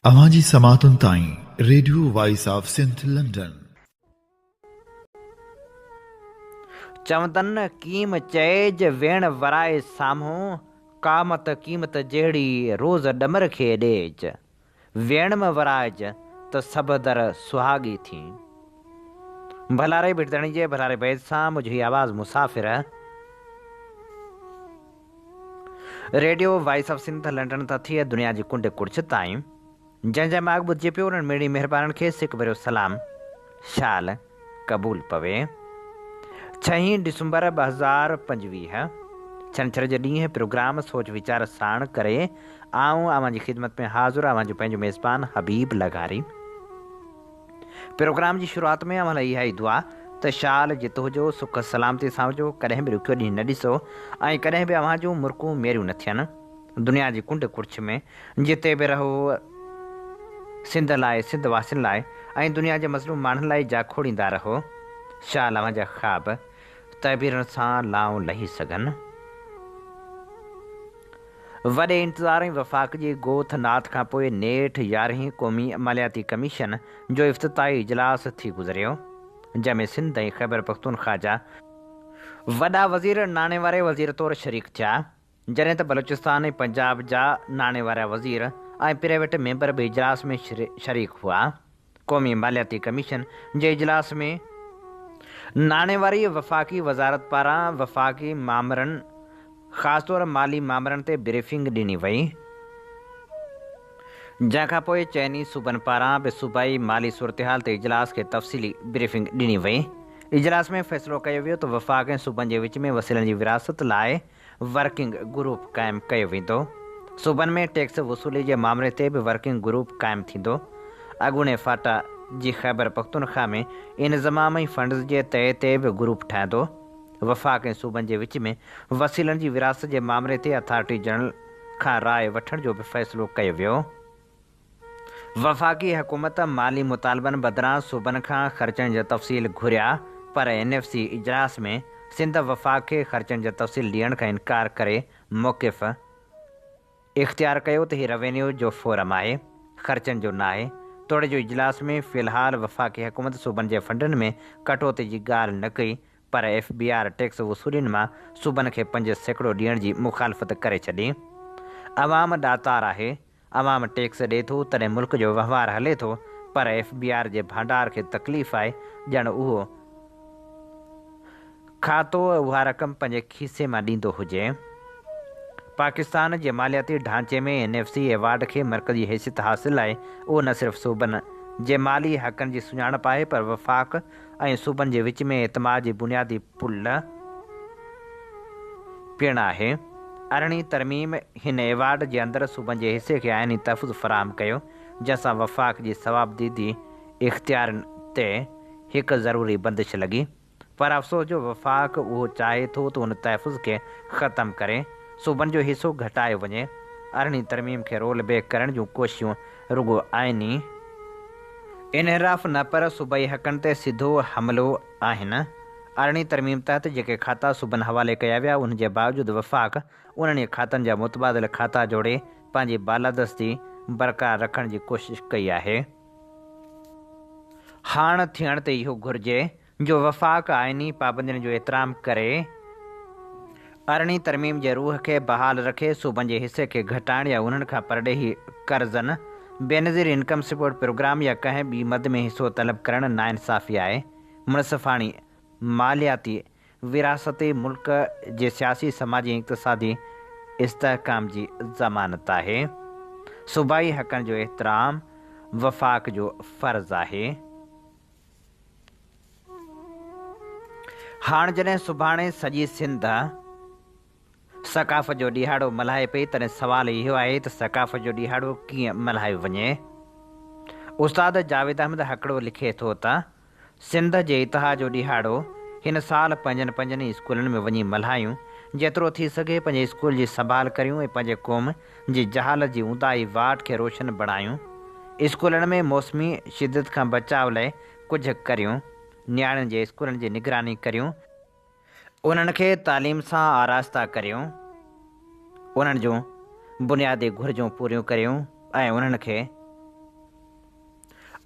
अवांजी समातुन ताईं radio voice of Sindh London. चवंदन कीम चएज वेण वराए साम्हूं, कामत कीमत जहिड़ी रोज़ ॾमर खे ॾेज। वेण में वराइज त सभु दर सुहागी थी। भलारे बिरदणी जे भलारे बैद सां मुंहिंजी आवाज़ मुसाफ़िर radio voice of Sindh London था थिए दुनिया जी कुंड कुड़छ ताईं जंहिंजे माग ॿुधिजे पियो उन्हनि मेड़ी महिरबाननि खे सिक भरियो सलाम शाल क़बूल पवे। 6 डिसंबर 2025 छंछर जे ॾींहुं प्रोग्राम सोच वीचार साण करे आऊं अवां जी ख़िदमत में हाज़िर अवां जो पंहिंजो मेज़बान हबीब लगारी। प्रोग्राम जी शुरूआत में अवां लाइ इहा ई दुआ त शाल जितो हुजो सुख सलामती सां हुजो, कॾहिं बि ॾुखियो ॾींहुं न ॾिसो ऐं कॾहिं बि अवां जूं मुर्कूं मेरियूं न थियनि। दुनिया जी कुंड कुड़छ में जिते बि रहो सिंध लाइ, सिंध वासियुनि लाइ ऐं दुनिया जे मज़लूम माण्हुनि लाइ जा खोड़ींदा रहो। शाल अवां जा ख़्वाब तहबीरनि सां लाऊं लही सघनि। वॾे इंतज़ार ऐं वफ़ाक़ जी ॻोठ नाथ खां पोइ नेठ 11हीं क़ौमी मालियाती कमीशन जो इफ़्तिताही इजलास थी गुज़रियो, जंहिंमें सिंध ऐं ख़ैबर पख्तूनख्वा जा वॾा वज़ीर नाणे वारे वज़ीर तौरु शरीक थिया, जॾहिं त बलूचिस्तान ऐं पंजाब जा नाणे वारा वज़ीर ऐं प्राइवेट मेंबर बि इजलास में शरीक हुआ। क़ौमी मालियाती कमीशन जे इजलास में नाणे वारी वफ़ाक़ी वज़ारत पारां वफ़ाक़ी मामरनि ख़ासि तौरु माली मामरनि ते ब्रीफिंग ॾिनी वई, जंहिंखां पोइ चइनी सूबनि पारां बि सूबाई माली सूरतहाल ते इजलास खे तफ़सीली ब्रीफिंग ॾिनी वई। इजलास में फ़ैसिलो कयो वियो त वफ़ाक़ ऐं सूबनि जे विच में वसीलनि जी विरासत लाइ वर्किंग ग्रुप क़ाइमु कयो वेंदो। सूबनि में टैक्स वसूली जे मामले ते बि वर्किंग ग्रुप क़ाइमु थींदो। अॻूणे फाटा जी ख़ैबर पख्तूनख्वा में इंतज़ाम ऐं फंड्स जे तइ ते बि ग्रुप ठहंदो। वफ़ाक़ ऐं सूबनि जे विच में वसीलनि जी विरासत जे मामले ते अथॉरिटी जनरल खां राय वठण जो बि फ़ैसिलो कयो वियो। वफ़ाक़ी हुकूमत माली मुतालबनि बदिरां सूबनि खां ख़र्चनि जा तफ़सील घुरिया, पर NFC इजलास में सिंध वफ़ाक़ खे ख़र्चनि जा तफ़सील ॾियण खां इनकार करे मौक़िफ़ इख़्तियार कयो त हीउ रेवेन्यू जो फोरम आहे, ख़र्चनि जो न आहे। तोड़े जो इजलास में फ़िलहाल वफ़ाक़ी हुकूमत सूबनि जे फंडनि में कटौती जी ॻाल्हि न कई, पर FBR टैक्स वसूलियुनि मां सूबनि खे 5% ॾियण जी मुखालफ़त करे छॾी। अवाम ॾातार आहे, अवाम टैक्स ॾिए थो तॾहिं मुल्क जो वहिंवार हले थो, पर FBR जे भंडार खे तकलीफ़ आहे ॼण उहो खातो उहा रक़म पंहिंजे खीसे मां ॾींदो हुजे। पाकिस्तान जे मालियाती ढांचे में NFC एवार्ड खे मरकज़ी हैसियत हासिलु आहे। उहो न सिर्फ़ु सूबनि जे माली हक़नि जी सुञाणप आहे, पर वफ़ाक़ ऐं सूबनि जे विच में एतमाद जी बुनियादी पुल पिणु आहे। 18वीं तरमीम हिन एवार्ड जे अंदरि सूबनि जे हिसे खे आइनी तहफ़ुज़ फ़राहम कयो, जंहिंसां वफ़ाक़ जी सवाबदीदी इख़्तियारनि ते हिकु ज़रूरी बंदिश लॻी। पर अफ़सोस जो वफ़ाक़ उहो चाहे थो त उन तहफ़ुज़ खे ख़तमु करे सूबनि जो हिसो घटायो वञे। 18वीं तरमीम खे रोल बैक करण जूं कोशिशूं रुॻो आइनी इनहराफ़ न पर सूबाई हक़नि ते सिधो हमिलो आहिनि। 18वीं तरमीम तहत जेके खाता सूबनि हवाले कया विया, उन जे बावजूदि वफ़ाक़ उन्हनि खातनि जा मुतबादिल खाता जोड़े पंहिंजी बालादस्ती बरक़रार रखण जी कोशिशि कई आहे। हाणे थियण ते इहो घुरिजे जो वफ़ाक़ आइनी पाबंदियुनि जो एतिराम करे 18वीं तरमीम जे रूह खे बहाल रखे सूबनि जे हिसे खे घटाइण या उन्हनि खां परॾेही कर्ज़नि, बेनज़ीर इनकम सपोर्ट प्रोग्राम या कंहिं ॿी मद में हिसो तलब करणु नाइंसाफ़ी आहे। मुनसिफ़ाणी मालियाती विरासत मुल्क जे सियासी, समाजी ऐं इक़्तिसादी इस्तेहकाम जी ज़मानत आहे। सूबाई हक़नि जो एहतराम वफ़ाक़ जो फ़र्ज़ु आहे। हाणे जॾहिं सुभाणे सॼी सिंध सक़ाफ़त जो ॾिहाड़ो मल्हाए पई, तॾहिं सुवालु इहो आहे त सक़ाफ़त जो ॾिहाड़ो कीअं मल्हायो वञे। उस्ताद जावेद अहमद हकड़ो लिखे थो त सिंध जे इतिहाद जो ॾिहाड़ो हिन साल पंजनि स्कूलनि में वञी मल्हायूं। जेतिरो थी सघे पंहिंजे स्कूल जी संभाल करियूं ऐं पंहिंजे क़ौम जी जहालत जी ऊंदाही वाट खे रोशन बणायूं। स्कूलनि में मौसमी शिदत खां बचाव लाइ कुझु करियूं। नियाणियुनि जे स्कूलनि जी निगरानी करियूं, उन्हनि खे तालीम सां आरास्ता करियूं, उन्हनि जूं बुनियादी घुरिजूं पूरियूं करियूं ऐं उन्हनि खे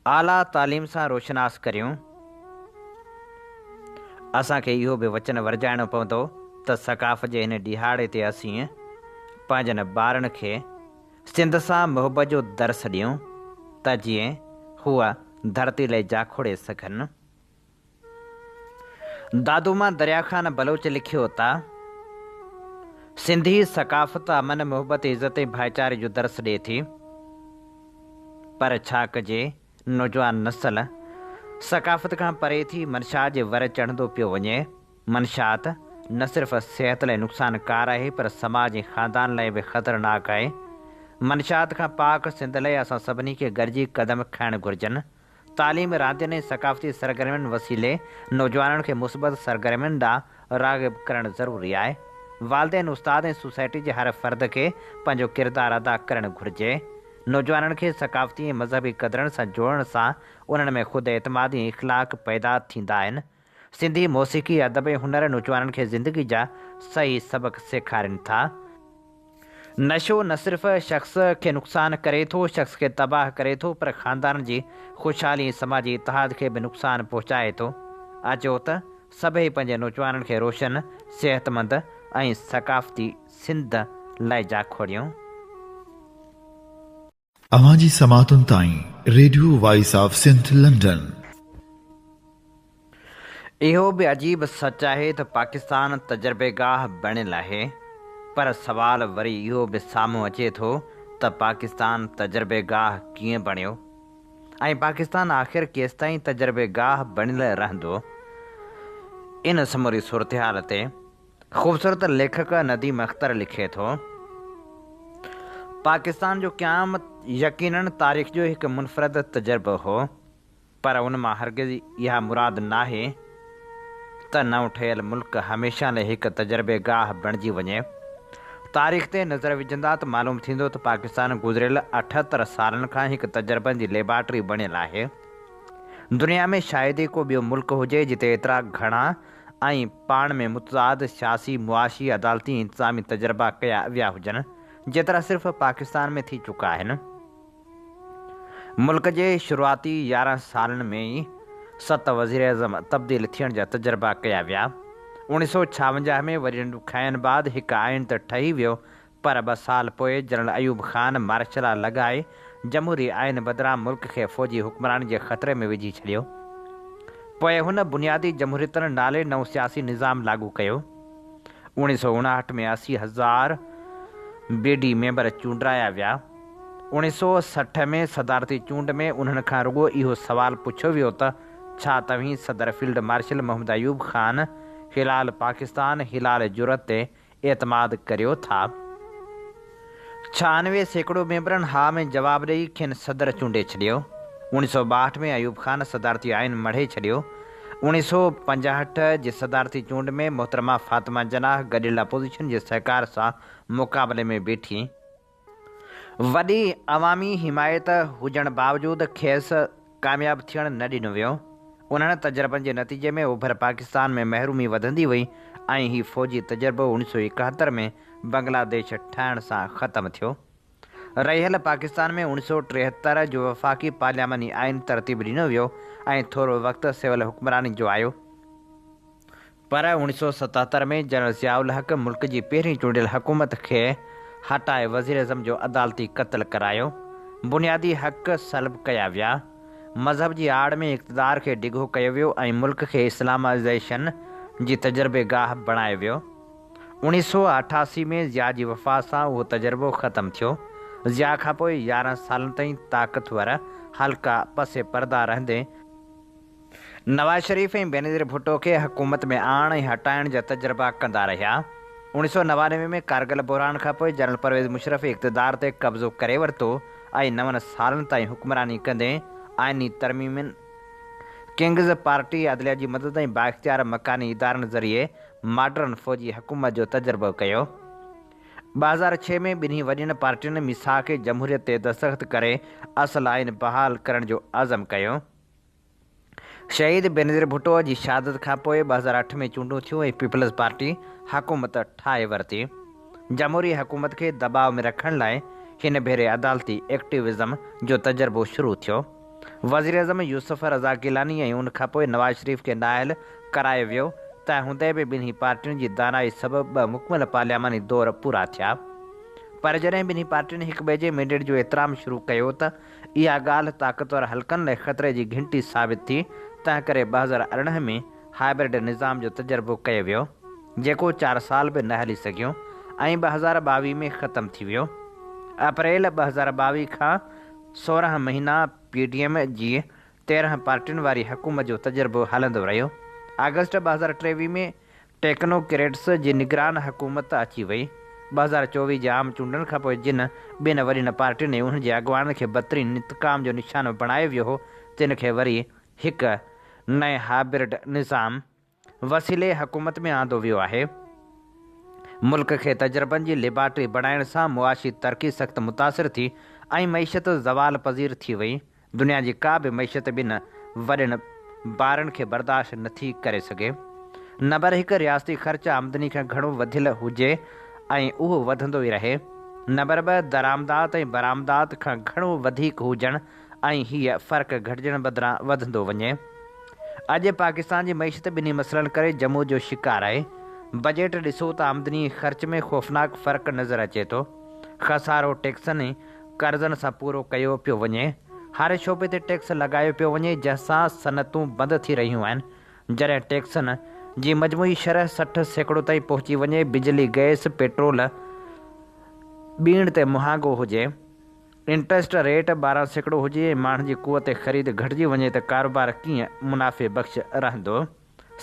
आला तालीम सां रोशनास करियूं। असांखे इहो बि वचन वरजाइणो पवंदो त सकाफ़त जे हिन ॾिहाड़े ते असीं पंहिंजनि ॿारनि खे सिंध सां मुहबत जो दर्स ॾियूं त जीअं हूअ धरती लाइ जाखोड़े सघनि। दादूमा दरिया ख़ान बलोच लिखियो त सिंधी सकाफ़त अमन मुहबत इज़त ऐं भाईचारे जो दर्स ॾिए थी, पर छा कजे नौजवान नस्ल सकाफ़त खां परे थी मनशात जे वर चढ़ंदो पियो वञे। मनशात न सिर्फ़ु सिहत लाइ नुक़सानकार आहे पर समाज ऐं ख़ानदान लाइ बि ख़तरनाक आहे। मनशात खां पाक सिंध लाइ असां सभिनी खे गॾिजी कदम खणणु घुरिजनि। तालीम, रांदियुनि ऐं सकाफ़ती सरगर्मियुनि वसीले नौजवाननि खे मुस्बत सरगर्मियुनि ॾांहुं राग़िब करणु ज़रूरी आहे। वालिदैन, उस्ताद ऐं सोसाइटी जे हर फ़र्द खे पंहिंजो किरदारु अदा करणु घुरिजे। नौजवाननि खे सकाफ़ती ऐं मज़हबी क़दरनि सां जोड़ण सां उन्हनि में ख़ुदि एतमादी ऐं इख़लाक़ पैदा थींदा आहिनि। सिंधी मौसीक़ी, अदब ऐं हुनर नौजवाननि खे ज़िंदगी जा सही सबक़ सेखारीनि था। नशो न सिर्फ़ु शख़्स खे नुक़सानु करे थो, शख़्स खे तबाह करे थो, पर ख़ानदान जी ख़ुशहाली ऐं समाजी इतिहाद खे बि नुक़सानु पहुचाए थो। अचो त सभई पंहिंजे नौजवाननि खे रोशन, सिहतमंद ऐं सकाफ़ती सिंध लाइ जाखोड़ियूं। अवां जी समातुनि ताईं radio voice of Sindh London. इहो बि अजीब सच आहे त पाकिस्तान तजर्बेगाह बणियल आहे, पर सवाल वरी इहो बि साम्हूं अचे थो त पाकिस्तान तजर्बेगाह कीअं बणियो ऐं पाकिस्तान आख़िर केसिताईं तजर्बेगाह बणियल रहंदो। इन समूरी सूरतहाल ते ख़ूबसूरत लेखक नदीम अख्तर लिखे थो, पाकिस्तान जो क़याम यकीनन तारीख़ जो हिकु मुनफ़रद तजुर्बो हो, पर उन मां हरगिज़ इहा मुराद नाहे त नओं ठहियल मुल्क हमेशह लाइ हिकु तजर्बेगाह बणिजी वञे। तारीख़ ते नज़र विझंदा त मालूम थींदो त पाकिस्तान गुज़िरियल 78 सालनि खां हिकु तजर्बनि जी लेबॉर्ट्री बणियल आहे। दुनिया में शायदि ई को ॿियो मुल्क हुजे जिते एतिरा घणा ऐं पाण में मुतज़ाद सियासी, मुआशी, अदालती, इंतिज़ामी तजर्बा कया विया हुजनि जेतिरा सिर्फ़ु पाकिस्तान में थी चुका आहिनि। मुल्क जे शुरूआती 11 सालनि में ई 7 वज़ीर अज़म तब्दील थियण जा तजर्बा कया विया। 1956 में वरी ॾुखाइनि बाद हिकु आइन त ठही वियो, पर 2 साल पोइ जनरल अयूब ख़ान मार्शल लॻाए जमहूरी आइन बदिरां मुल्क खे फ़ौजी हुक्मरानी जे ख़तरे में विझी छॾियो। पोइ हुन बुनियादी जमहूरियतनि नाले नओं सियासी निज़ाम लागू कयो। 1959 में 80,000 BD मेंबर चूंडाया विया। 1960 में सदारती चूंड में उन्हनि खां रुॻो इहो सवालु पुछियो वियो त छा तव्हीं सदर फील्ड मार्शल मोहम्मद अयूब ख़ान हिलाल पाकिस्तान, हिलाल जुरत ते एतमाद करियो था? 96% मेंबरनि हा में जवाबु ॾेई खेनि सदर चूंडे छॾियो। 1962 में अयूब ख़ान सदारती आइन मढ़े छॾियो। 1965 जी सदारती चूंड में मोहतरमा फ़ातिमा जनाह गॾियल अपोज़िशन जे सहकार सां मुक़ाबले में बीठी। वॾी अवामी हिमायत हुजण बावजूदु खेसि कामयाबु थियणु न ॾिनो वियो। उन्हनि तजर्बनि जे नतीजे में ओभर पाकिस्तान में महरूमी वधंदी वई ऐं हीउ फ़ौजी तजर्बो 1971 में बांग्लादेश ठहण सां ख़तमु थियो। रहियल पाकिस्तान में 1973 जो वफ़ाक़ी पार्लियामानी आइन तरतीब ॾिनो वियो ऐं थोरो वक़्तु सिविल हुक्मरानी जो आयो, पर 1977 में जनरल ज़ियाउल हक़ मुल्क जी पहिरीं चूंडियल हुकूमत खे हटाए वज़ीर अज़म जो अदालती क़त्ल करायो। बुनियादी हक़ सल्ब कया विया। मज़हब जी आड़ में इक़्तिदार खे डिघो कयो वियो ऐं मुल्क खे इस्लामाइज़ेशन जी तजर्बेगाह बणायो वियो। 1988 में ज़िया जी वफ़ात सां उहो तजुर्बो ख़तमु थियो। ज़िया खां पोइ 11 सालनि ताईं ताक़तवर हल्का पसे परदा रहंदे नवाज़ शरीफ़ ऐं बेनज़ीर भुट्टो खे हुकूमत में आणण ऐं हटाइण जा तजर्बा कंदा रहिया। 1999 में कारगिल बहिरान खां पोइ जनरल परवेज़ मुशर्रफ़ इक़्तिदार ते कब्ज़ो करे वरितो ऐं 9 सालनि ताईं हुक्मरानी कंदे आइनी तरमीमनि, किंग्स पार्टी, अदलिया जी मदद ऐं बाइख़्तियार मकानी इदारनि ज़रिए मॉडर्न फ़ौजी हुकूमत जो तजुर्बो कयो। 2006 में ॿिन्ही वॾियुनि पार्टियुनि मिसाक़ जमहूरियत ते दस्तख़त करे असुल आइन बहाल करण जो अज़म कयो। शहीद बेनज़ीर भुट्टो जी शहादत खां पोइ 2008 में चूंडूं थियूं ऐं पीपल्स पार्टी हुकूमत ठाहे वरिती। जमहूरी हुकूमत खे दबाव में रखण लाइ हिन भेरे अदालती एक्टिविज़म जो तजुर्बो शुरू थियो। वज़ीर अज़म यूसुफ रज़ा गिलानी ऐं उन खां पोइ नवाज़ शरीफ़ खे नाअहल करायो वियो। त हूंदे बि ॿिन्ही पार्टियुनि जी दानाई सबबि 2 मुकमल पार्लियामानी दौर पूरा थिया। पर जॾहिं ॿिन्ही पार्टियुनि हिक ॿिए जे मैंडेट जो एतिराम शुरू कयो त इहा ॻाल्हि ताक़तवर हल्कनि लाइ ख़तरे जी घंटी साबित थी। तंहिं करे 2018 में हाइब्रिड निज़ाम जो तजुर्बो कयो वियो, जेको 4 साल बि न हली सघियो ऐं 2022 में ख़तमु थी वियो। अप्रैल 2022 खां 16 महीना PDM जी 13 पार्टियुनि वारी हुकूमत जो तजुर्बो हलंदो रहियो। अगस्त 2023 में टेक्नोक्रेट्स जी निगरान हुकूमत अची वई। 2024 जे आम चूंडनि खां पोइ जिन ॿिनि वॾियुनि पार्टियुनि ऐं उन्हनि जे अॻुवाननि खे बदतरीन इंतकाम जो निशानो बणायो वियो हो, तिन खे वरी हिकु नए हाइब्रिड निज़ाम वसीले हुकूमत में आंदो वियो आहे। मुल्क खे तजुर्बनि जी लेबॉरेटरी बणाइण सां मुआशी तरक़ी सख़्तु मुतासिर थी ऐं मईशत ज़वाल पज़ीर थी वई। दुनिया जी का बि मईशत ॿिनि वॾनि ॿारनि खे बर्दाश्त नथी करे सघे। नंबर 1 रियासती ख़र्च आमदनी खां घणो वधियलु हुजे ऐं उहो वधंदो ई रहे। नंबर 2 दरामदात ऐं बरामदात खां घणो वधीक हुजणु ऐं हीअ फ़र्क़ु घटिजण बदिरां वधंदो वञे। अॼु पाकिस्तान जी मईशत ॿिन्ही मसइलनि करे जमू जो शिकार आहे। बजट ॾिसो त आमदनी ख़र्च में ख़ौफ़नाक फ़र्क़ु नज़र अचे थो। खसारो टैक्सनि ऐं कर्ज़नि सां पूरो कयो पियो वञे। हर शोबे ते टैक्स लॻायो पियो वञे, जंहिंसां सनतूं बंदि थी रहियूं आहिनि। जॾहिं टैक्सनि जी मजमूई शरह 60% ताईं पहुची वञे, बिजली गैस पेट्रोल ॿीण ते महांगो हुजे, इंट्रस्ट रेट 12% हुजे ऐं माण्हुनि जी क़ुवत ख़रीद घटिजी वञे त कारोबार कीअं मुनाफ़े बख़्श रहंदो।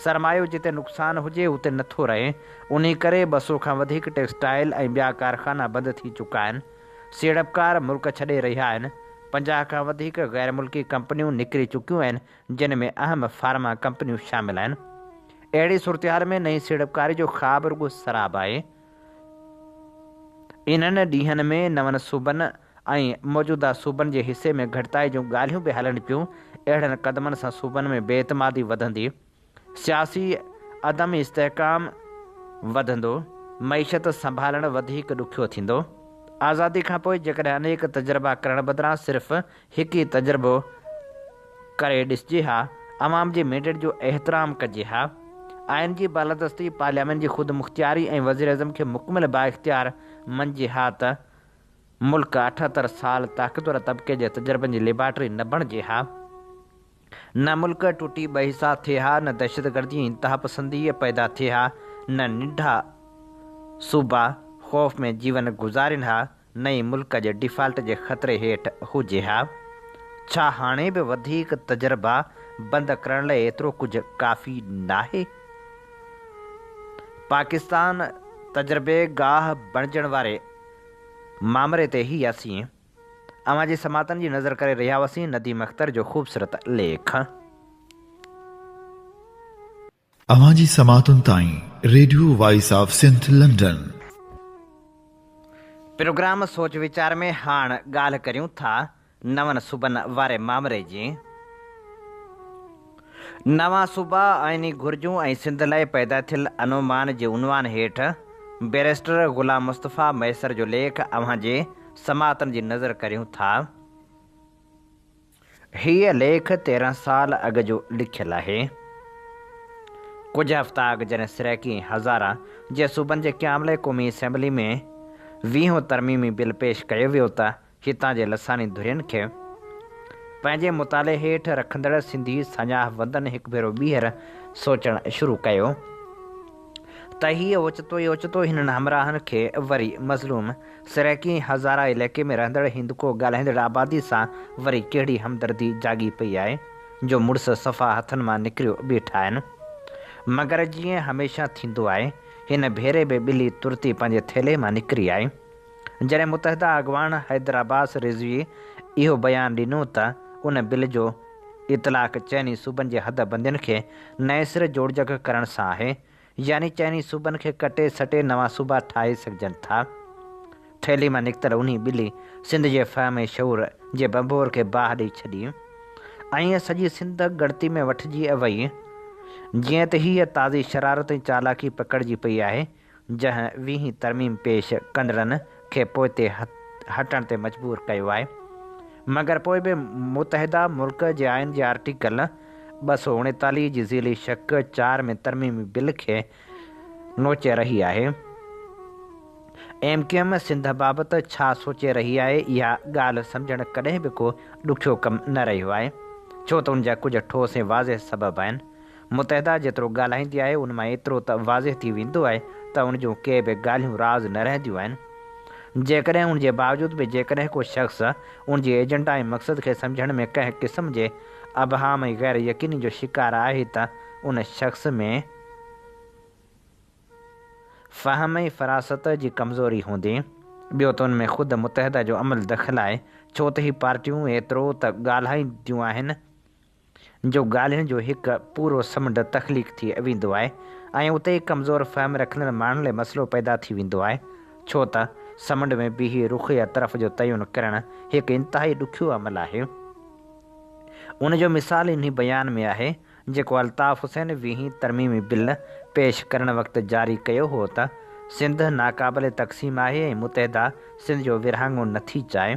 सरमायो जिते नुक़सानु हुजे उते नथो रहे। उन करे 200 खां वधीक टेक्सटाइल ऐं ॿिया कारखाना बंदि थी चुका आहिनि। सीड़पकार मुल्क छॾे रहिया आहिनि। 50 खां वधीक गैर मुल्की कंपनियूं निकिरी चुकियूं आहिनि, जिन में अहम फार्मा कंपनियूं शामिल आहिनि। अहिड़ी सूरतहाल में नई सीड़पकारी जो ख़्वाबु रुॻो सराब आहे। इन्हनि ॾींहंनि में नवनि सूबनि ऐं मौजूदा सूबनि जे हिसे में घटिताई जूं ॻाल्हियूं बि हलनि पियूं। अहिड़नि क़दमनि सां सूबनि में बेइतमादी वधंदी, सियासी अदम इस्तेहकाम वधंदो, मईशत संभालणु वधीक ॾुखियो थींदो। आज़ादी खां पोइ जेकॾहिं अनेक तजुर्बा करण बदिरां सिर्फ़ु हिकु ई तजुर्बो करे ॾिसिजे हा, अवाम जे मैंडेट जो एहतराम कजे हा, आइन जी बालादस्ती, पार्लियामेंट जी ख़ुदि मुख़्तियारी ऐं वज़ीर अज़म खे मुकमल बाइख्तियार मंझे हा त मुल्क 78 साल ताक़तवर तबिके जे तजुर्बनि जी लेबॉरेटरी न बणिजे हा। न मुल्क टुटी ॿ हिसा थिए हा, न दहशतगर्दी ऐं इंतहा पसंदी पैदा थिए हा, न नंढा सूबा ख़ौफ़ में जीवन गुज़ारिन हा, न ई मुल्क जे डिफ़ाल्ट जे ख़तरे हेठि हुजे हा। छा हाणे बि वधीक तजुर्बा बंदि करण लाइ एतिरो कुझु काफ़ी नाहे? पाकिस्तान तजुर्बेगाह बणजण वारे मामले ते ही असीं अवां जी समातनि जी नज़र करे रहिया हुआसीं। नदीम अख्तर जो ख़ूबसूरत लेख। अवां जी समातुनि ताईं radio voice of Sindh London. Program सोच वीचार में हाणे ॻाल्हि करियूं था नवनि सूबनि वारे मामले जी। नवां सूबा आइनी घुर्जूं ऐं सिंध लाइ पैदा थियल अनुमान जे उनवान हेठि बैरिस्टर ग़ुलाम मुस्तफ़ा मैसर जो लेख अव्हां जे समातनि जी नज़र करियूं था। हीअ लेख 13 साल अॻु जो लिखियलु आहे। कुझु हफ़्ता अॻु जॾहिं सिरैकी हज़ारा जे सूबनि जे क़याम लाइ क़ौमी असेंबली में 20हों तरमीमी बिल पेश कयो वियो त हितां जे लसानी धुरियुनि खे पंहिंजे मुताले हेठि रखंदड़ सिंधी सञाहवंदनि हिकु भेरो ॿीहर सोचणु शुरू कयो त हीअ ओचितो ई ओचितो हिननि हमराहनि खे वरी मज़लूम सिरैकी हज़ारा इलाइक़े में रहंदड़ हिंदको ॻाल्हाईंदड़ आबादी सां वरी कहिड़ी हमदर्दी जागी पई आहे जो मुड़ुस सफ़ा हथनि मां निकिरियो बीठा आहिनि। मगर जीअं हमेशह थींदो आहे, हिन भेरे बि ॿिली तुरती पंहिंजे थेले मां निकिरी आहे। जॾहिं मुतहदा अॻवान हैदर अब्बास रिज़वी इहो बयानु ॾिनो त उन बिल जो इतलाक़ चइनी सूबनि जे हद बंदियुनि खे नए सिरे जोड़जग करण सां आहे, यानी चइनी सूबनि खे कटे सटे नवां सूबा ठाहे सघजनि था। थैली मां निकितल उन ॿिली सिंध जे फ़हम ऐं शऊर जे बंबोर खे बाहि ॾेई छॾी ऐं सॼी सिंध गणती में वठिजी वई। जीअं त हीअ ताज़ी शरारत ऐं चालाकी पकड़जी पई आहे, जंहिं 20 तरमीम पेश कंदड़नि खे पोइ ते हटण ते मजबूर कयो आहे। मगर पोइ बि मुतहदा मुल्क जे आइन जे आर्टिकल 239 जी ज़ीली शक 4 में तरमीमी बिल खे नोचे रही आहे। MQM सिंध बाबति छा सोचे रही आहे, इहा ॻाल्हि सम्झणु कॾहिं बि को ॾुखियो कमु न रहियो आहे, छो त उन जा कुझु ठोस ऐं वाज़े सबब आहिनि। मुतहदा जेतिरो ॻाल्हाईंदी आहे उन मां एतिरो त वाज़े थी वेंदो आहे त उन जूं के बि ॻाल्हियूं राज़ न रहंदियूं आहिनि। जेकॾहिं उन जे बावजूदि बि जेकॾहिं को शख़्स उन जे एजेंडा ऐं मक़सद खे सम्झण में कंहिं क़िस्म जे अबहाम ऐं ग़ैर यकीनी जो शिकार आहे त उन शख़्स में फ़हम ऐं फ़रासत जी कमज़ोरी हूंदी। ॿियो त उन में ख़ुदि मुतहदा जो अमल दख़ल आहे, छो त हीअ पार्टियूं एतिरो त ॻाल्हाईंदियूं आहिनि जो ॻाल्हियुनि जो हिकु पूरो समुंड तख़लीक़ थी वेंदो आहे ऐं उते ई कमज़ोर फ़हम रखंदड़ माण्हुनि लाइ मसइलो पैदा थी वेंदो आहे, छो त समुंड में बीही रुख़ या तरफ़ जो तयन करणु हिकु इंतिहाई ॾुखियो अमल आहे। उन जो मिसाल इन बयान में आहे जेको अल्ताफ़ हुसैन वीहीं तरमीमी बिल पेश करण वक़्तु जारी कयो हो त सिंध नाक़ाबिल तक़सीम आहे ऐं मुतहदा सिंध जो विरहाङो नथी चाहे।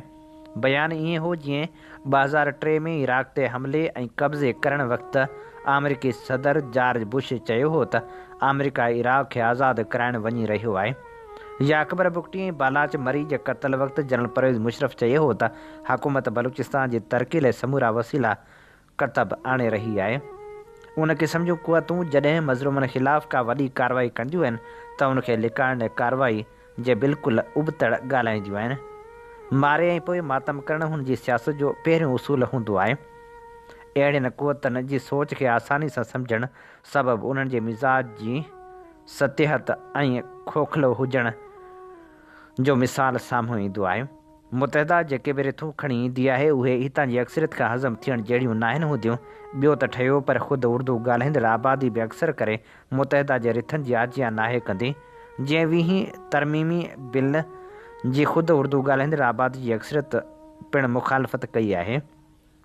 बयान ईअं हो जीअं 2003 में इराक़ ते हमले ऐं कब्ज़े करण वक़्तु अमरीकी सदर जॉर्ज बुश चयो हो त अमरीका इराक़ खे आज़ादु कराइणु वञी रहियो आहे, या अकबर बुगटी ऐं बालाच मरी जे क़त्ल वक़्तु जनरल परवेज़ मुशर्रफ चयो हो त हुकूमत बलूचिस्तान जी तरक़ी लाइ समूरा वसीला करतब आणे रही आहे। उन क़िस्म जूं क़ुवतूं जॾहिं मज़लूमनि ख़िलाफ़ का वॾी कार्रवाई कंदियूं आहिनि त उनखे लिकाइण कार्रवाई जे बिल्कुलु उबतड़ ॻाल्हाईंदियूं आहिनि। मारे ऐं पोइ मातम करणु हुन जी सियासत जो पहिरियों उसूल हूंदो आहे। अहिड़ियुनि क़ुवतनि जी सोच खे आसानी सां सम्झणु सबबु उन्हनि जे मिज़ाज जी सतिहत ऐं खोखलो हुजण जो मिसाल साम्हूं ईंदो आहे। मुतहदा जेके बि रिथूं खणी ईंदी आहे उहे हितां जी अक्सरियत खां हज़म थियण जहिड़ियूं नाहिनि हूंदियूं। ॿियो त ठहियो पर ख़ुदि उर्दू ॻाल्हाईंदड़ आबादी बि अक्सर करे मुतहदा जे रिथनि जी आजिया नाहे कंदी, जीअं वीहीं तरमीमी बिल जी ख़ुदि उर्दू ॻाल्हाईंदड़ आबादी जी अक्सरियत पिणु मुखालफ़त कई आहे।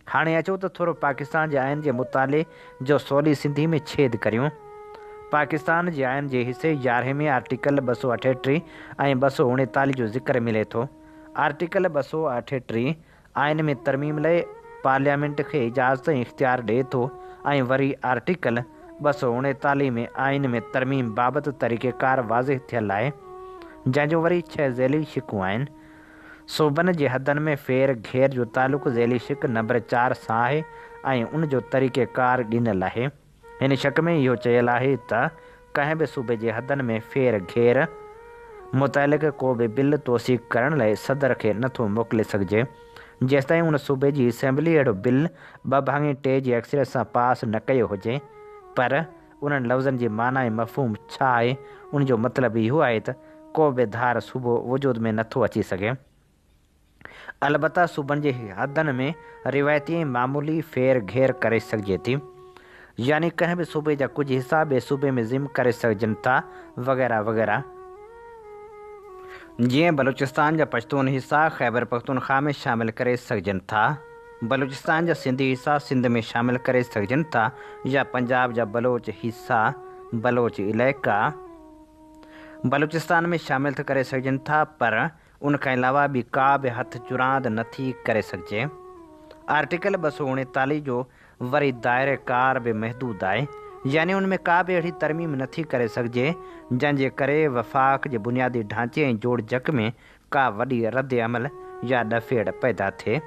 हाणे अचो त थोरो पाकिस्तान जे आइन जे मुताले जो सवली सिंधी में छेद करियूं। पाकिस्तान जे आइन जे हिसे 11 में आर्टिकल 238 ऐं 239 जो ज़िक्र मिले थो। आर्टिकल 238 आइन में तरमीम लाइ पार्लियामेंट खे इजाज़त ऐं इख़्तियार ॾिए थो ऐं वरी आर्टिकल 239 में आइन में तरमीम बाबति तरीक़ेकार वाज़िह थियल आहे, जंहिंजो वरी 6 ज़ैली शिकूं आहिनि। सूबनि जे हदनि में फेर घेर जो तालुक़ु ज़ैली शिक नंबर 4 सां आहे ऐं उन जो तरीक़ेकार ॾिनल आहे। हिन शक में इहो चयल आहे त कंहिं बि सूबे जे हदनि में फेर घेर मुतअलिक़ को बि बिल तौसीक़ करण लाइ सदर खे नथो मोकिले सघिजे, जेसिताईं उन सूबे जी असेंबली अहिड़ो बिल 2/3 जी अक्सरियत सां पास न कयो हुजे। पर उन्हनि लफ़्ज़नि जी माना ऐं मफ़हूम छा आहे, उन जो मतिलबु इहो आहे त को बि धार सूबो वजूद में नथो अची सघे। अलबत्ता सूबनि जे हदनि में रिवायती ऐं मामूली फेर घेर करे सघिजे थी, यानी कंहिं बि सूबे जा कुझु हिसा ॿिए सूबे में ज़िम करे सघजनि था, वग़ैरह वग़ैरह। जीअं बलूचिस्तान जा पश्तून हिसा ख़ैबर पख्तूनख्वा में शामिलु करे सघजनि था, बलूचिस्तान जा सिंधी हिसा सिंध में शामिलु करे सघजनि था, या पंजाब जा बलोच हिसा बलोच इलाइक़ा बलूचिस्तान में शामिलु थी करे सघजनि था, पर उनखां अलावा ॿी का बि हथ चुरांद नथी करे सघिजे। आर्टिकल 239 जो वरी दायरेकार बि महदूद आहे, यानी उन में का बि अहिड़ी तरमीम नथी करे सघिजे जंहिंजे करे वफ़ाक़ जे बुनियादी ढांचे ऐं जोड़ जक में का वॾी रद्द अमल या ॾफेड़ पैदा थिए।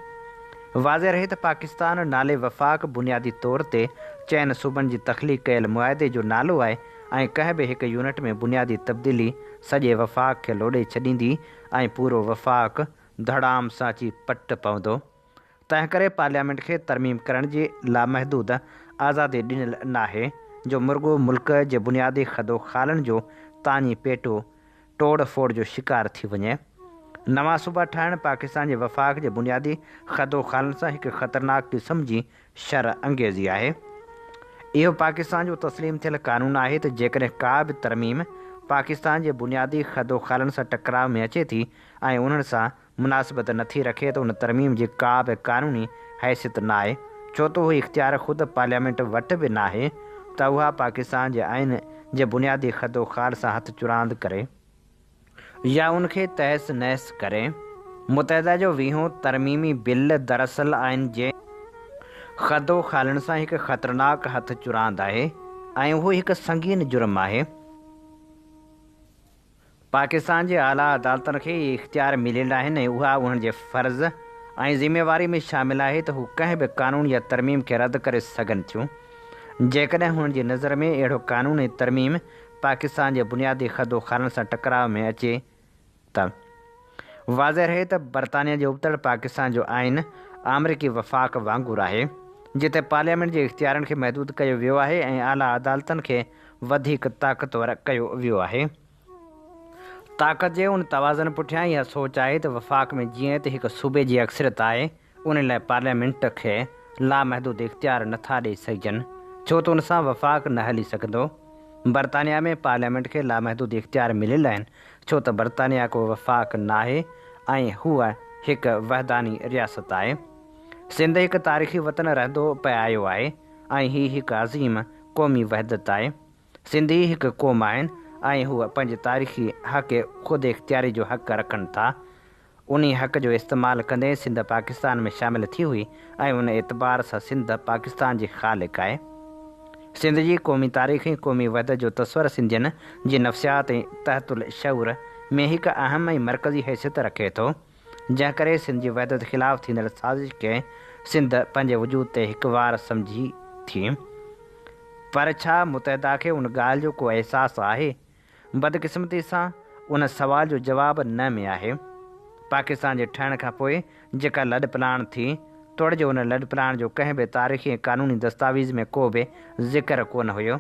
वाज़े रहे त पाकिस्तान नाले वफ़ाक़ बुनियादी तौर ते चइनि सूबनि जी तख़लीक़ कयल मुआदे जो नालो आहे ऐं कंहिं बि हिकु यूनिट में बुनियादी तब्दीली सॼे वफ़ाक़ खे लोॾे छॾींदी ऐं पूरो वफ़ाक़ धड़ाम सां अची पट पवंदो। तंहिं करे पार्लियामेंट खे तरमीम करण जी लामहदूद आज़ादी ॾिनल नाहे जो मुर्गो मुल्क जे बुनियादी खदोखालनि जो तानी पेटो तोड़ फोड़ जो शिकार थी वञे। नवां सूबा ठाहिणु पाकिस्तान जे वफ़ाक़ जे बुनियादी खदोखालनि सां हिकु ख़तरनाक क़िस्म जी शर अंगेज़ी आहे। इहो पाकिस्तान जो तस्लीम थियल क़ानून आहे त जेकॾहिं का बि तरमीम पाकिस्तान जे बुनियादी खदोखालनि सां टकराव में अचे थी ऐं उन्हनि सां मुनासिबत नथी रखे त उन तरमीम जी का बि क़ानूनी हैसियत न आहे, छो त उहो इख़्तियार ख़ुदि पार्लियामेंट वटि बि न आहे त उहा पाकिस्तान जे आइन जे बुनियादी खदोखाल सां हथ चुरांद करे या उनखे तहस नहस करे। मुतहदा जो 20हों तरमीमी बिल दरअसल आइन जे खदो खालण सां हिकु ख़तरनाक हथ चुरांद आहे ऐं उहो हिकु संगीन जुर्म आहे। पाकिस्तान जे आला अदालतनि खे इहे इख़्तियार मिलियल आहिनि ऐं उहा उन्हनि जे फ़र्ज़ ऐं ज़िम्मेवारी में शामिल आहे त हू कंहिं बि क़ानून या तरमीम खे रद्द करे सघनि थियूं जेकॾहिं हुननि जी नज़र में अहिड़ो क़ानून ऐं तरमीम पाकिस्तान जे बुनियादी खदो खालनि सां टकराव में अचे त वाज़ह रहे त बरतानिया जे उबतड़ पाकिस्तान जो आइन अमरीकी वफ़ाक़ वांगुरु आहे जिते पार्लियामेंट जे इख़्तियारनि खे महदूद कयो वियो आहे ऐं आला अदालतनि खे वधीक ताक़तवर कयो वियो आहे। ताक़त जे उन तवाज़न पुठियां इहा सोच आहे त वफ़ाक़ में जीअं त हिकु सूबे जी अक्सरियत आहे उन लाइ पार्लियामेंट खे लामहदूद इख़्तियार नथा ॾेई सघजनि छो त उन सां वफ़ाक़ न हली सघंदो। बरतानिया में पार्लियामेंट खे लामहदूद इख़्तियार मिलियल आहिनि छो त बरतानिया को वफ़ाक़ नाहे ऐं हूअ हिकु वहदानी रियासत आहे। सिंध हिकु तारीख़ी वतन रहंदो पिया आयो आहे ऐं हीअ हिकु अज़ीम क़ौमी वहदत आहे। सिंधी हिकु क़ौम आहिनि ऐं हूअ पंहिंजे तारीख़ी हक़ ख़ुदि इख़्तियारी जो हक़ रखनि था। उन हक़ जो इस्तेमालु कंदे सिंध पाकिस्तान में शामिल थी हुई ऐं उन एतबार सां सिंध पाकिस्तान जी ख़ालिक़ आहे। सिंध जी क़ौमी तारीख़ ऐं क़ौमी वहदत जो तस्वर सिंधियुनि जी नफ़्सियात ऐं तहतुल शऊर में हिकु अहम ऐं मरकज़ी हैसियत रखे थो जंहिं करे सिंध जी वहदत ख़िलाफ़ु थींदड़ साज़िश खे सिंध पंहिंजे वजूद ते हिकु वार सम्झी थी। पर छा मुतहदा खे उन ॻाल्हि जो को अहसासु आहे? बदकिस्मती सां उन सवाल जो जवाबु न में आहे। पाकिस्तान जे ठहण खां पोइ जेका लॾ प्लान थी तोड़ जो उन लॾ प्लान जो कंहिं बि तारीख़ी ऐं क़ानूनी दस्तावेज़ में को बि ज़िक्र कोन हुयो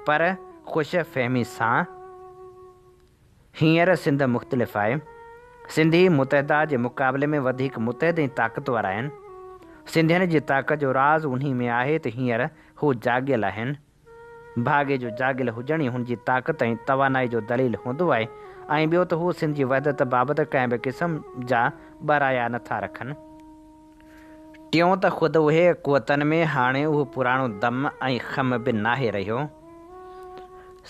पर ख़ुश फ़हमी सां हींअर सिंध मुख़्तलिफ़ आहे। सिंधी मुतहदा जे मुक़ाबले में वधीक मुतहद ऐं ताक़तवर आहिनि। सिंधियुनि जी ताक़त जो राज़ उन्ही में आहे त हींअर हू जाॻियल आहिनि। भाॻे जो जाॻियल हुजण ई हुनजी ताक़त ऐं तवानाई जो दलील हूंदो आहे ऐं ॿियो त हू सिंध जी वहदत बाबति कंहिं बि क़िस्म जा ॿराया नथा रखनि। टियों त ख़ुदि उहे क़ुवतनि में हाणे उहो पुराणो दम ऐं ख़म बि नाहे रहियो।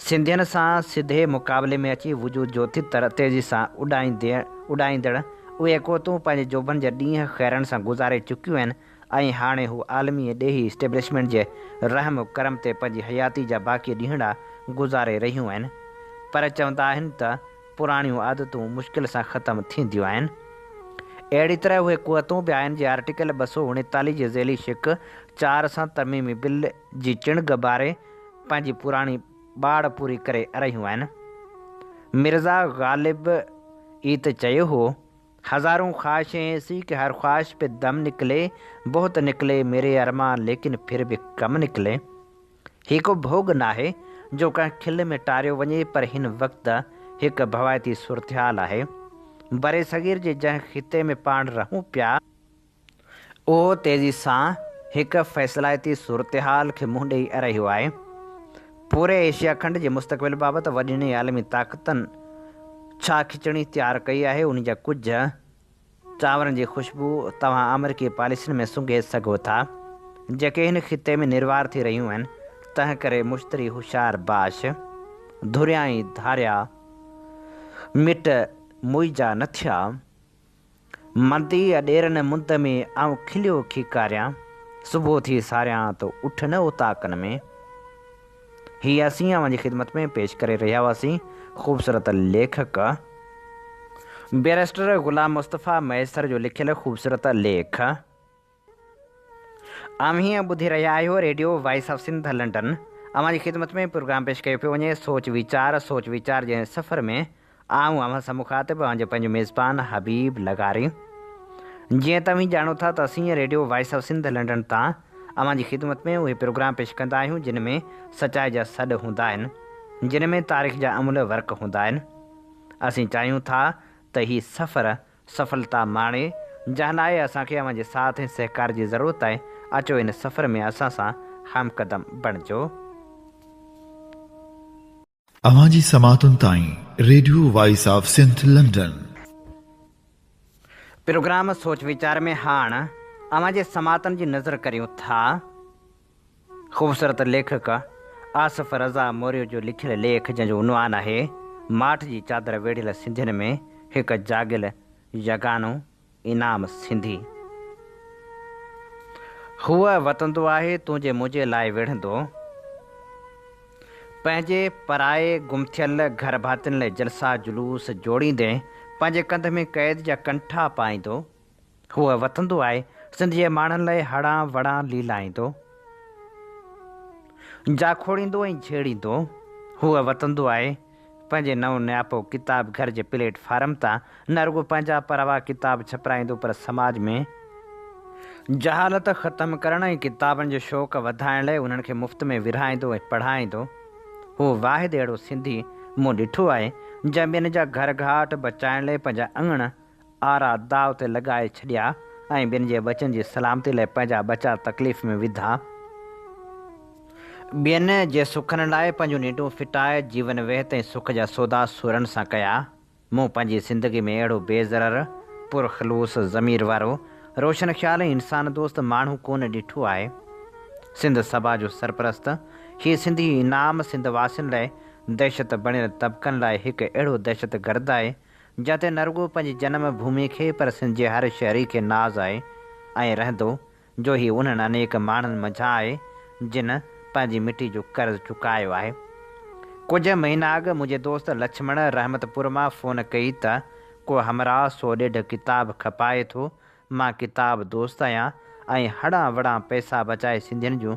सिंधियुनि सां सिधे मुक़ाबले में अची वजूद जो तितर तेज़ी सां उॾाईंदड़ उहे क़ुवतूं पंहिंजे जोबनि जा ॾींहं ख़ैरनि सां गुज़ारे चुकियूं आहिनि ऐं हाणे हू आलमी ॾेही इस्टेब्लिशमेंट जे रहम करम ते पंहिंजी हयाती जा बाक़ी ॾींहड़ा गुज़ारे रहियूं आहिनि। पर चवंदा आहिनि त पुराणियूं आदतूं मुश्किल सां ख़तमु थींदियूं आहिनि। अहिड़ी तरह उहे क़ुवतूं बि आहिनि जे आर्टिकल 239 जे ज़ेली शिक 4 सां तरमीमी बिल जी चिणग बारे पंहिंजी पुराणी ॿाड़ पूरी करे रहियूं आहिनि। मिर्ज़ा ग़ालिब ई त चयो हो, हज़ारों ख्वाहिशें ऐसी कि हर ख्वाहिश पे दम निकले, बहुत निकले मेरे अरमान लेकिन फिर भी कम निकले। ही को भोग नाहे जो कंहिं खिल में टारियो वञे पर हिन वक़्तु हिकु भवाइती सूरतहाल आहे। बरे सग़ीर जे जंहिं ख़िते में पाण रहूं पिया उहो तेज़ी सां हिकु फ़ैसिलाती सूरतहाल खे मुंहुं ॾेई रहियो आहे। पूरे एशिया खंड जे मुस्तक़बिल बाबति वॾियुनि आलमी ताक़तनि छा खिचड़ी तयारु कई आहे उन जा कुझु चांवरनि जी ख़ुशबू तव्हां अमरीकी पॉलिसियुनि में सूंघे सघो था जेके हिन ख़िते में निर्वार थी रहियूं आहिनि। तंहिं करे मुश्तरी होशियार बाश धुरियाई धारिया मिट मुइजा न थिया मंदी अॾेरनि मुंद में आऊं खिलियो खीकारियां सुबुह थी सारियां तो उठ न उताकनि में। हीअ असीं अव्हांजी ख़िदमत में पेश करे रहिया हुआसीं ख़ूबसूरत लेखक बैरिस्टर ग़ुलाम मुस्तफ़ा मैसर जो लिखियल ख़ूबसूरत लेख। आम हीअं ॿुधी रहिया आहियो radio voice of Sindh London. अव्हांजी ख़िदमत में प्रोग्राम पेश कयो पियो वञे सोच वीचार जे सफ़र में आऊं अव्हां सां मुखातिब अव्हांजो पंहिंजो मेज़बान हबीब लगारी। जीअं तव्हीं ॼाणो था त असीं radio voice of Sindh London तां अव्हांजी ख़िदमत में उहे प्रोग्राम पेश कंदा आहियूं जिन में सचाई जा सॾ हूंदा आहिनि, जिन में तारीख़ जा अमुल वर्क हूंदा आहिनि। असीं चाहियूं था त हीउ सफ़र सफलता माणे जंहिं लाइ असांखे अव्हांजे साथ ऐं सहकार जी ज़रूरत आहे। अचो इन सफ़र में असां सां हमक़दम बणिजो। अवांजी समातुनि ताईं radio voice of Sindh London. Program सोच वीचार में हाणे अव्हांजे समातनि जी नज़र करियूं था ख़ूबसूरत लेखक आसिफ़ रज़ा मोरियो जो लिखियल लेख जंहिंजो उनवान आहे माठ जी चादर वेढ़ियल सिंधियुनि में हिकु जाॻियल यगानो इनाम सिंधी। हूअ वतंदो आहे तुंहिंजे मुंहिंजे लाइ विढ़ंदो, पंहिंजे पराए गुम थियल घर भातियुनि लाइ जलसा जुलूस जोड़ींदे पंहिंजे कंध में क़ैद जा कंठा पाईंदो। हूअ वतंदो आहे सिंध जे माण्हुनि लाइ हड़ा वड़ा लीलाईंदो, जाखोड़ींदो ऐं छेड़ींदो। हूअ वतंदो आहे पंहिंजे नओं नियापो किताब घर जे प्लेटफार्म तां न रुॻो पंहिंजा परवा किताब छपराईंदो, पर समाज में जहालत ख़तमु करण ऐं किताबनि जो शौक़ु वधाइण लाइ उन्हनि खे मुफ़्त में विरहाईंदो ऐं पढ़ाईंदो। हू वाहिद अहिड़ो सिंधी मूं ॾिठो आहे जंहिं ॿियनि जा घर घाट बचाइण लाइ पंहिंजा अङण आरा दाव ते लॻाए छॾिया ऐं ॿियनि जे बचनि जी सलामती लाइ पंहिंजा बचा तकलीफ़ में विधा। ॿियनि जे सुखनि लाइ पंहिंजूं नींडूं फिटाए जीवन वेहत ऐं सुख जा सौदा सुरनि सां कया। मूं पंहिंजी ज़िंदगी में अहिड़ो बेज़रर पुरखलूस ज़मीर वारो रोशन ख़्याल ऐं इंसान दोस्त माण्हू कोन ॾिठो आहे। सिंध सभा जो सरपरस्त हीअ सिंधी इनाम सिंध वासियुनि लाइ दहशत बणियल तबिकनि लाइ हिकु अहिड़ो दहशत गर्द आहे जिते न रुॻो पंहिंजी जनम भूमि खे पर सिंध जे हर शहरी खे नाज़ आहे ऐं रहंदो जो ही उन्हनि अनेक माण्हुनि मंझां आहे जिन पंहिंजी मिटी जो कर्ज़ चुकायो आहे। कुझु महीना अॻु मुंहिंजे दोस्त लक्ष्मण रहमतपुर मां फ़ोन कई त को हमरा 100-150 किताब खपाए थो। मां किताब दोस्त आहियां ऐं हड़ा वड़ा पैसा बचाए सिंधियुनि जूं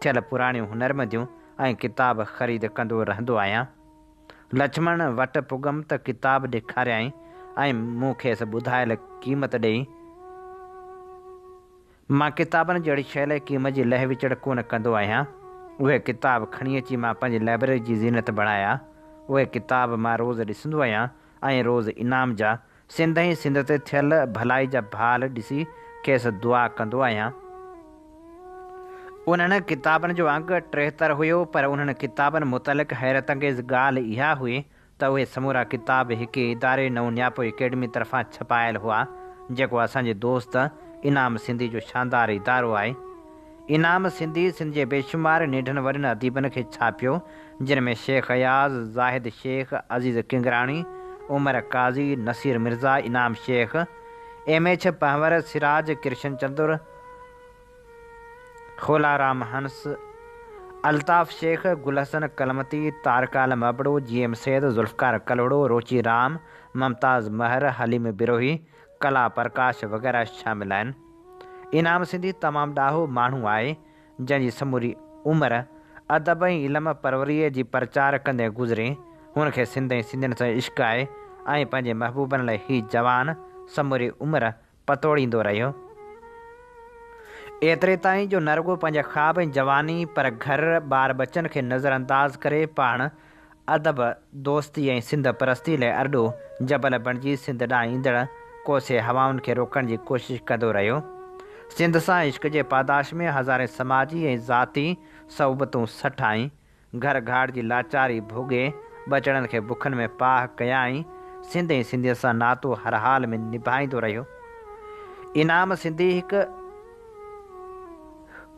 थियल पुराणियूं हुनरमंदियूं ऐं किताब ख़रीद कंदो रहंदो आहियां। लक्ष्मण वटि पुगम त किताब ॾेखारियईं ऐं मूं खेसि ॿुधायल क़ीमत ॾेई। मां किताबनि जहिड़ी शइ लाइ क़ीमत जी लह विचड़ कोन कंदो आहियां। उहे किताब खणी अची मां पंहिंजी लाइब्रेरी जी ज़ीनत बणाया। उहे किताब मां रोज़ु ॾिसंदो आहियां ऐं रोज़ु इनाम जा सिंध ऐं सिंध ते थियल भलाई जा भाल ॾिसी खेसि दुआ कंदो आहियां। उन्हनि किताबनि जो अघु 73 हुयो, पर उन्हनि किताबनि मुतलिक़ हैरत अंगेज़ ॻाल्हि इहा हुई त उहे समूरा किताब हिकु इदारे नओं नियापो एकेडमी तरफ़ां छपायल हुआ, जेको असांजे दोस्त इनाम सिंधी जो शानदारु इदारो आहे। इनाम सिंधी सिंध जे बेशुमार नंढनि वॾनि अदीबनि खे छापियो, जिन में शेख अयाज़, ज़ाहिद शेख, अज़ीज़ किंगराणी, उमर काज़ी, नसीर मिर्ज़ा, इनाम शेख, MH पहवर, सिराज कृष्ण चंद्र, खोलाराम हंस, अल्ताफ़ शेख, गुलहसन कलमती, तारकाल मबड़ो, GM सैद, ज़ुल्फ़कार कलोड़ो, रोची राम, मुमताज़ महर, हलीम बिरोही, कला प्रकाश वग़ैरह शामिल आहिनि। इनाम सिंधी तमामु ॾाहो माण्हू आहे जंहिंजी समूरी उमिरि अदब ऐं इल्म परवरीअ जी प्रचार कंदे गुज़रे। हुनखे सिंध ऐं सिंधियुनि सां इश्क़ आहे ऐं पंहिंजे महबूबनि लाइ हीउ जवान समूरी उमिरि पतोड़ींदो रहियो। एतिरे ताईं जो न रुॻो पंहिंजा ख़्वाब ऐं जवानी पर घर ॿार बचनि खे नज़रअंदाज़ करे पाण अदब दोस्ती ऐं सिंध परस्ती लाइ अॾो जबल बणिजी सिंध ॾांहुं ईंदड़ कोसे हवाउनि खे रोकण जी कोशिशि कंदो रहियो। सिंध सां इश्क़ जे पादाश में हज़ारे समाजी ऐं ज़ाती सहुबतूं सठाई, घर घाट जी लाचारी भोॻे बचड़नि खे बुखनि में पाह कयाई, सिंध ऐं सिंधियत सां नातो हर हाल में निभाईंदो रहियो। इनाम सिंधी हिकु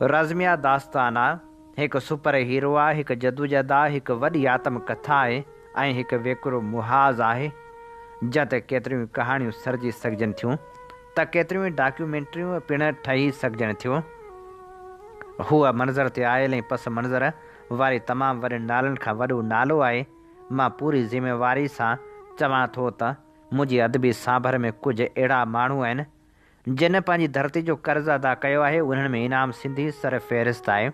रज़मिया दास्तान आहे, हिकु सुपर हीरो आहे, हिकु जदोजहद आहे, हिकु वॾी आत्म कथा आहे ऐं हिकु वेकुरो मुहाज़ आहे। जिते केतिरियूं कहाणियूं सर्जी सघजनि थियूं त केतिरियूं डॉक्यूमेंट्रियूं पिणु ठही सघजनि थियूं। हूअ मंज़र ते आयल ऐं पस मंज़र वारी तमामु वॾे नालनि खां वॾो नालो आहे। मां पूरी ज़िम्मेवारी सां चवां थो त मुंहिंजी अदबी सांभर में कुझु अहिड़ा माण्हू आहिनि जिन पंहिंजी धरती जो कर्ज़ु अदा कयो आहे। उन्हनि में इनाम सिंधी सर फ़हिरिस्त आहे।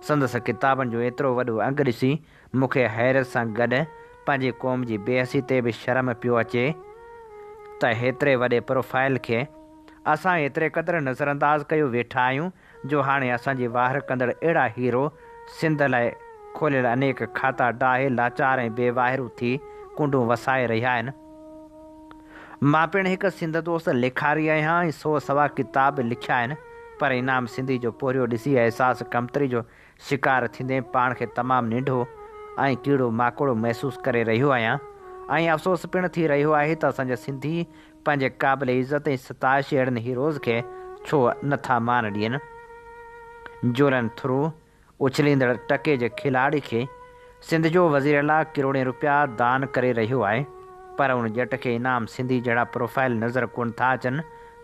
संदसि किताबनि जो एतिरो वॾो अघु ॾिसी मूंखे हैरत सां गॾु पंहिंजी क़ौम जी बेहसी ते बि शर्म पियो अचे त हेतिरे वॾे प्रोफाइल खे असां एतिरे क़दुरु नज़रअंदाज़ कयो वेठा आहियूं जो हाणे असांजी वार कंदड़ अहिड़ा हीरो सिंध लाइ खोलियल अनेक खाता डाहे लाचार ऐं बेवाहिरूं थी कुंडूं वसाए रहिया आहिनि। मां पिणु हिकु सिंध दोस्त लिखारी आहियां ऐं 100 किताब लिखिया आहिनि, पर इनाम सिंधी जो पोरियो ॾिसी अहसासु कमतरी जो शिकार थींदे पाण खे तमामु निंढो ऐं कीड़ो माकोड़ो महसूसु करे रहियो आहियां ऐं अफ़सोस पिणु थी रहियो आहे त असांजा सिंधी पंहिंजे क़ाबिल इज़त ऐं सताइश अहिड़नि हीरोज़ खे छो नथा मान ॾियनि। जोलनि थ्रू उछलींदड़ टके जे खिलाड़ी खे सिंध जो वज़ीर अला करोड़े रुपया दान करे रहियो आहे। पर उन ॼट खे इनाम सिंधी जहिड़ा प्रोफाइल नज़र कोन था अचनि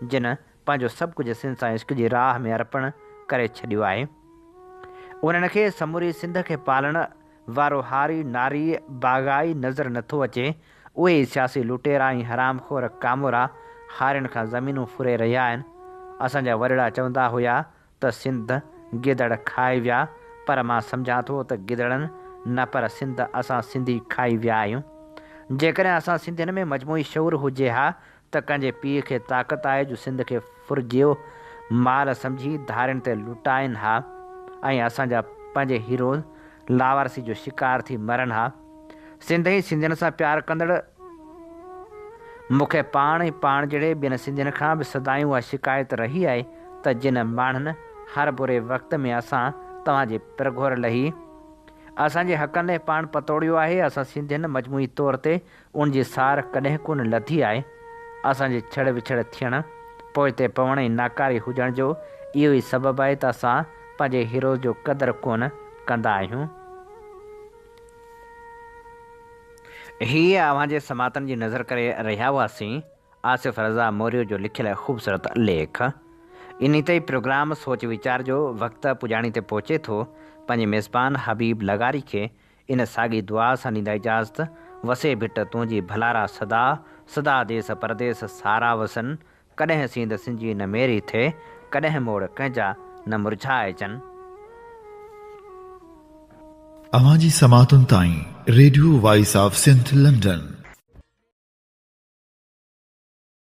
जिन पंहिंजो सभु कुझु सिंध सां इश्क जी राह में अर्पण करे छॾियो आहे। उन्हनि खे समूरी सिंध खे पालण वारो हारी नारी बाग़ाई नज़र नथो अचे। उहे ई सियासी लुटेरा ऐं हरामखोर कामोरा हारियुनि खां ज़मीनूं फुरे रहिया आहिनि। असांजा वॾड़ा चवंदा हुया त सिंध गिदड़ खाए विया, पर मां सम्झां थो त गिदड़नि न पर सिंध असां सिंधी खाई विया आहियूं। जेकॾहिं असां सिंधियुनि में मजमूई शऊर हुजे हा त कंहिंजे पीउ खे ताक़त आहे जो सिंध खे फुरजियो माल सम्झी धारियुनि ते लुटाइनि हा ऐं असांजा पंहिंजे हीरो लावारसी जो शिकार थी मरनि हा। सिंध ई सिंधियुनि सां प्यारु कंदड़ मूंखे पाण ई पाण जहिड़े ॿियनि सिंधियुनि खां बि सदायूं उहा शिकायत रही आहे त जिन माण्हुनि हर बुरे वक़्त में असां तव्हांजे प्रघोर लही असांजे हक़नि लाइ पाण पतोड़ियो आहे, असां सिंधियुनि मजमूई तौर ते उन जी सार कॾहिं कोन लधी आहे। असांजे छड़ विछड़ थियण पोइ ते पवण ऐं नाकारी हुजण जो इहो ई सबबु आहे त असां पंहिंजे हीरो जो क़दुरु कोन कंदा आहियूं। हीअ अव्हांजे समातनि जी नज़र करे रहिया हुआसीं आसिफ़ रज़ा मौर्य जो लिखियलु ख़ूबसूरत लेख। इन ते प्रोग्राम सोच वीचार जो वक़्तु पुॼाणी ते पहुचे थो। पंहिंजे मेज़बान हबीब लगारी खे इन साॻी दुआ सां ॾींदा इजाज़त। वसे भिट तुंहिंजी भलारा सदा सदा देस परदेस सारा वसनि, कॾहिं सींद सिंजी न मेरी थिए, कॾहिं मोड़ कंहिंजा न मुरझाए अचनि। अवां जी समातुनि ताईं radio voice of Sindh London